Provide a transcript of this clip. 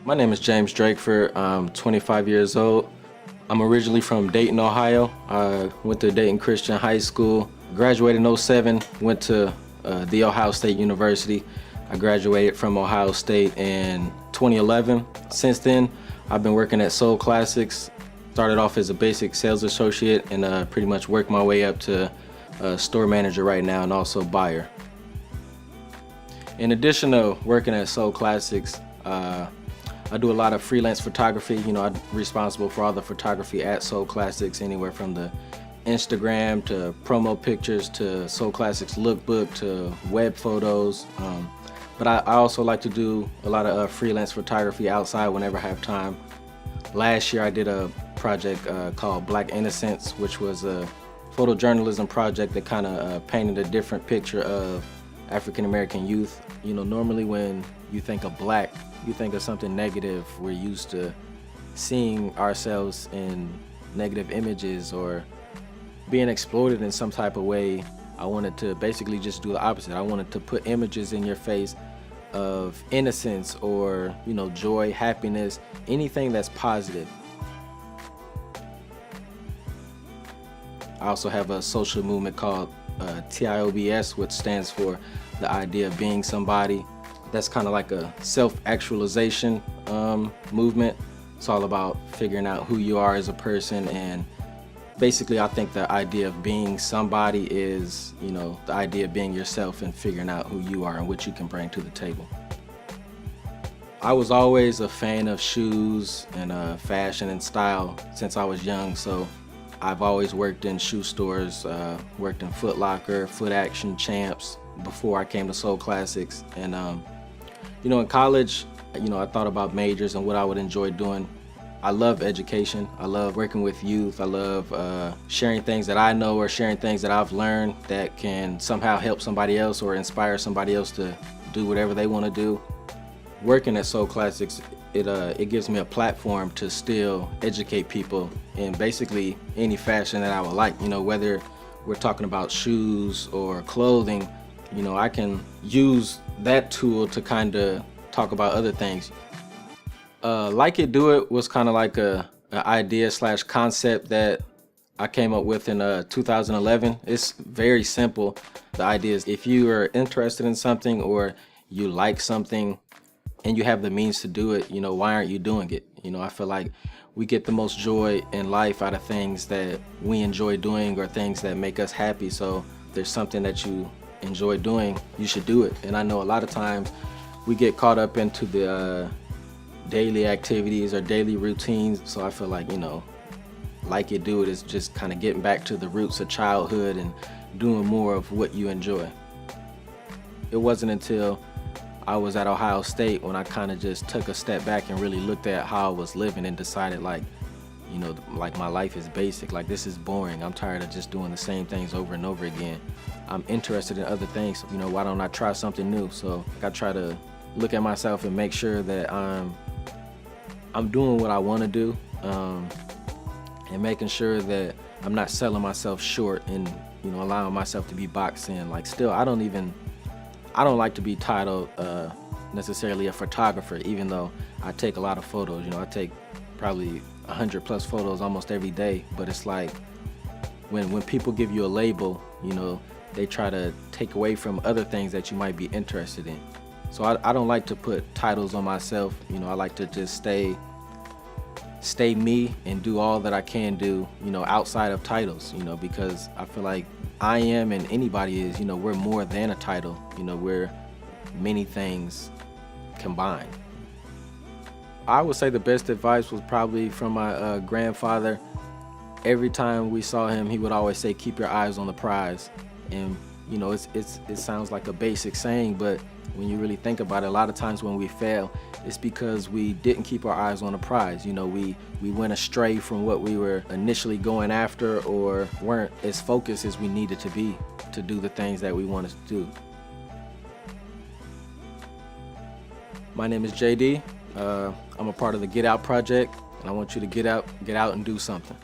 My name is James Drakeford. I'm 25 years old. I'm originally from Dayton, Ohio. I went to Dayton Christian High School. Graduated in '07, went to The Ohio State University. I graduated from Ohio State in 2011. Since then, I've been working at Soul Classics. Started off as a basic sales associate and pretty much worked my way up to store manager right now and also buyer. In addition to working at Soul Classics, I do a lot of freelance photography. I'm responsible for all the photography at Soul Classics, anywhere from the Instagram to promo pictures to Soul Classics lookbook to web photos. But I also like to do a lot of freelance photography outside whenever I have time. Last year I did a project called Black Innocence, which was a photojournalism project that kind of painted a different picture of African American youth. Normally when you think of black, you think of something negative. We're used to seeing ourselves in negative images or being exploited in some type of way. I wanted to basically just do the opposite. I wanted to put images in your face of innocence or, joy, happiness, anything that's positive. I also have a social movement called TIOBS, which stands for the idea of being somebody. That's kind of like a self-actualization movement. It's all about figuring out who you are as a person, and basically I think the idea of being somebody is, the idea of being yourself and figuring out who you are and what you can bring to the table. I was always a fan of shoes and fashion and style since I was young, so I've always worked in shoe stores, worked in Foot Locker, Foot Action, Champs before I came to Soul Classics. And in college, I thought about majors and what I would enjoy doing. I love education. I love working with youth. I love sharing things that I know or sharing things that I've learned that can somehow help somebody else or inspire somebody else to do whatever they want to do. Working at Soul Classics, it gives me a platform to still educate people in basically any fashion that I would like. Whether we're talking about shoes or clothing, I can use that tool to kind of talk about other things. Like It Do It was kind of like an idea / concept that I came up with in 2011. It's very simple. The idea is if you are interested in something or you like something and you have the means to do it, why aren't you doing it? I feel like we get the most joy in life out of things that we enjoy doing or things that make us happy. So if there's something that you enjoy doing, you should do it. And I know a lot of times we get caught up into the daily activities or daily routines. So I feel like, Like It Do It is just kind of getting back to the roots of childhood and doing more of what you enjoy. It wasn't until I was at Ohio State when I kind of just took a step back and really looked at how I was living and decided like my life is basic. Like, this is boring. I'm tired of just doing the same things over and over again. I'm interested in other things. Why don't I try something new? So I try to look at myself and make sure that I'm doing what I want to do, and making sure that I'm not selling myself short and allowing myself to be boxed in. Like, still, I don't like to be titled necessarily a photographer, even though I take a lot of photos. I take probably 100+ photos almost every day. But it's like when people give you a label, they try to take away from other things that you might be interested in. So I don't like to put titles on myself. I like to just stay me and do all that I can do, outside of titles, because I feel like I am and anybody is, we're more than a title, we're many things combined. I would say the best advice was probably from my grandfather. Every time we saw him, he would always say, keep your eyes on the prize. And it sounds like a basic saying, but when you really think about it, a lot of times when we fail, it's because we didn't keep our eyes on the prize. We went astray from what we were initially going after, or weren't as focused as we needed to be to do the things that we wanted to do. My name is JD. I'm a part of the Get Out project, and I want you to get out and do something.